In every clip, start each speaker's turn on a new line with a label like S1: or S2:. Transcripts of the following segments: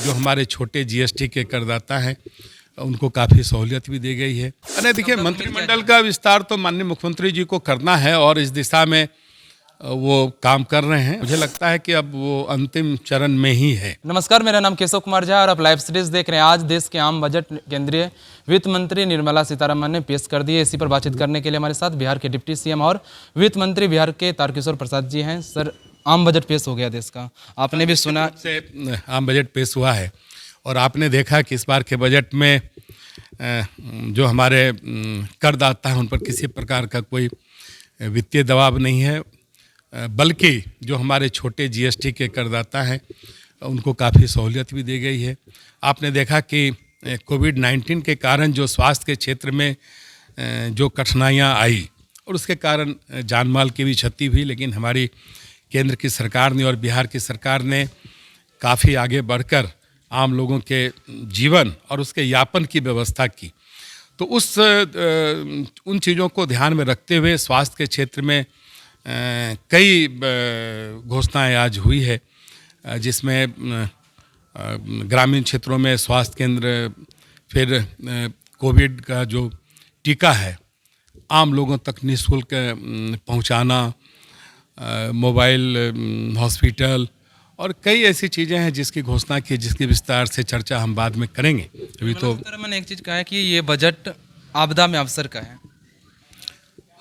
S1: जो हमारे छोटे जीएसटी के करदाता हैं उनको काफ़ी सहूलियत भी दी गई है। अरे देखिए, मंत्रिमंडल का विस्तार तो माननीय मुख्यमंत्री जी को करना है और इस दिशा में वो काम कर रहे हैं। मुझे लगता है कि अब वो अंतिम चरण में ही है।
S2: नमस्कार, मेरा नाम केशव कुमार झा और आप लाइव सीरीज देख रहे हैं। आज देश के आम बजट केंद्रीय वित्त मंत्री निर्मला सीतारमण ने पेश कर दिए। इसी पर बातचीत करने के लिए हमारे साथ बिहार के डिप्टी सीएम और वित्त मंत्री बिहार के तारकिशोर प्रसाद जी हैं। सर, आम बजट पेश हो गया देश का, आपने भी सुना
S1: से आम बजट पेश हुआ है और आपने देखा कि इस बार के बजट में जो हमारे करदाता हैं उन पर किसी प्रकार का कोई वित्तीय दबाव नहीं है, बल्कि जो हमारे छोटे जीएसटी के करदाता हैं उनको काफ़ी सहूलियत भी दी गई है। आपने देखा कि कोविड-19 के कारण जो स्वास्थ्य के क्षेत्र में जो कठिनाइयाँ आई और उसके कारण जान माल की भी क्षति हुई, लेकिन हमारी केंद्र की सरकार ने और बिहार की सरकार ने काफ़ी आगे बढ़कर आम लोगों के जीवन और उसके यापन की व्यवस्था की। तो उन चीज़ों को ध्यान में रखते हुए स्वास्थ्य के क्षेत्र में कई घोषणाएं आज हुई है, जिसमें ग्रामीण क्षेत्रों में स्वास्थ्य केंद्र, फिर कोविड का जो टीका है आम लोगों तक निःशुल्क पहुंचाना, मोबाइल हॉस्पिटल और कई ऐसी चीज़ें हैं जिसकी घोषणा की, जिसकी विस्तार से चर्चा हम बाद में करेंगे। अभी तो
S2: मैंने एक चीज़ कहा है कि ये बजट आपदा में अवसर का है।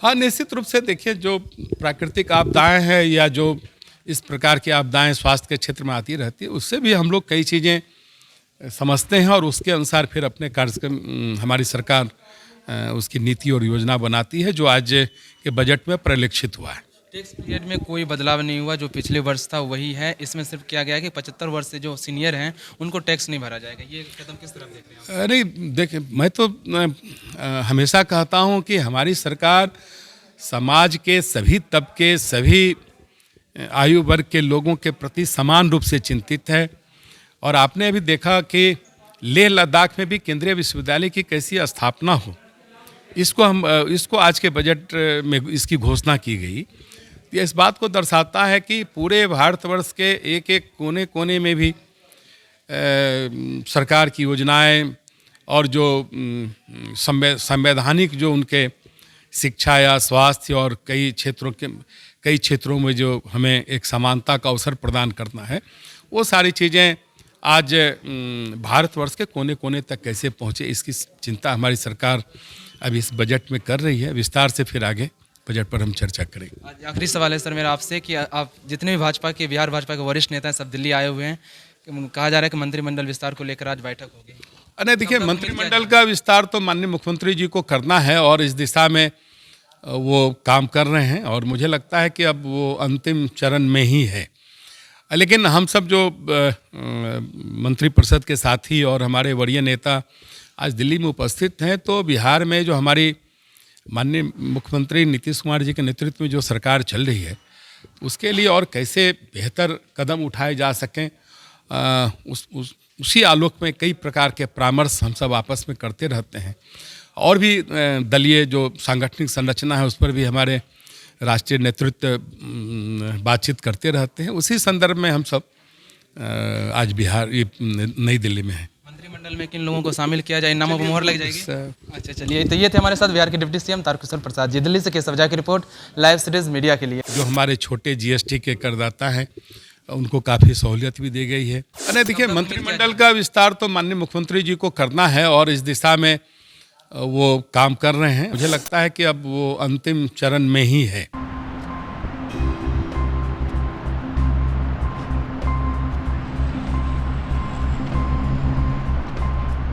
S1: हाँ, निश्चित रूप से देखिए, जो प्राकृतिक आपदाएं हैं या जो इस प्रकार की आपदाएं स्वास्थ्य के क्षेत्र में आती रहती है, उससे भी हम लोग कई चीज़ें समझते हैं और उसके अनुसार फिर अपने कार्यक्रम हमारी सरकार उसकी नीति और योजना बनाती है, जो आज के बजट में परिलक्षित हुआ है।
S2: टैक्स पीरियड में कोई बदलाव नहीं हुआ, जो पिछले वर्ष था वही है। इसमें सिर्फ किया गया है कि 75 वर्ष से जो सीनियर हैं उनको टैक्स नहीं भरा जाएगा। ये कदम किस तरफ देख रहे हैं?
S1: अरे देखिए, मैं तो हमेशा कहता हूँ कि हमारी सरकार समाज के सभी तबके, सभी आयु वर्ग के लोगों के प्रति समान रूप से चिंतित है। और आपने अभी देखा कि लेह लद्दाख में भी केंद्रीय विश्वविद्यालय की कैसी स्थापना हो, इसको आज के बजट में इसकी घोषणा की गई। ये इस बात को दर्शाता है कि पूरे भारतवर्ष के एक एक कोने कोने में भी सरकार की योजनाएं और जो संवैधानिक जो उनके शिक्षा या स्वास्थ्य और कई क्षेत्रों में जो हमें एक समानता का अवसर प्रदान करना है, वो सारी चीज़ें आज भारतवर्ष के कोने कोने तक कैसे पहुँचे, इसकी चिंता हमारी सरकार अभी इस बजट में कर रही है। विस्तार से फिर आगे बजट पर हम चर्चा करेंगे।
S2: आज आखिरी सवाल है सर मेरा आपसे कि आप जितने भी बिहार भाजपा के वरिष्ठ नेता हैं सब दिल्ली आए हुए हैं। कहा जा रहा है कि मंत्रिमंडल विस्तार को लेकर आज बैठक होगी।
S1: अरे देखिए, मंत्रिमंडल का विस्तार तो माननीय मुख्यमंत्री जी को करना है और इस दिशा में वो काम कर रहे हैं और मुझे लगता है कि अब वो अंतिम चरण में ही है। लेकिन हम सब जो मंत्रिपरिषद के साथी और हमारे वरीय नेता आज दिल्ली में उपस्थित हैं, तो बिहार में जो हमारी माननीय मुख्यमंत्री नीतीश कुमार जी के नेतृत्व में जो सरकार चल रही है, उसके लिए और कैसे बेहतर कदम उठाए जा सकें, उसी आलोक में कई प्रकार के परामर्श हम सब आपस में करते रहते हैं। और भी दलीय जो सांगठनिक संरचना है उस पर भी हमारे राष्ट्रीय नेतृत्व बातचीत करते रहते हैं। उसी संदर्भ में हम सब आज नई दिल्ली में हैं।
S2: मंत्रिमंडल में किन लोगों को शामिल किया जाए, नामों पर मोहर लग जाएगी? अच्छा, चलिए, तो ये थे हमारे साथ बिहार के डिप्टी सीएम तारकिशोर प्रसाद जी। दिल्ली से केशव झा की रिपोर्ट, लाइव सीरीज मीडिया के लिए।
S1: जो हमारे छोटे जीएसटी के करदाता हैं उनको काफ़ी सहूलियत भी दी गई है। अरे देखिए, मंत्रिमंडल का विस्तार तो माननीय मुख्यमंत्री जी को करना है और इस दिशा में वो काम कर रहे हैं। मुझे लगता है कि अब वो अंतिम चरण में ही है।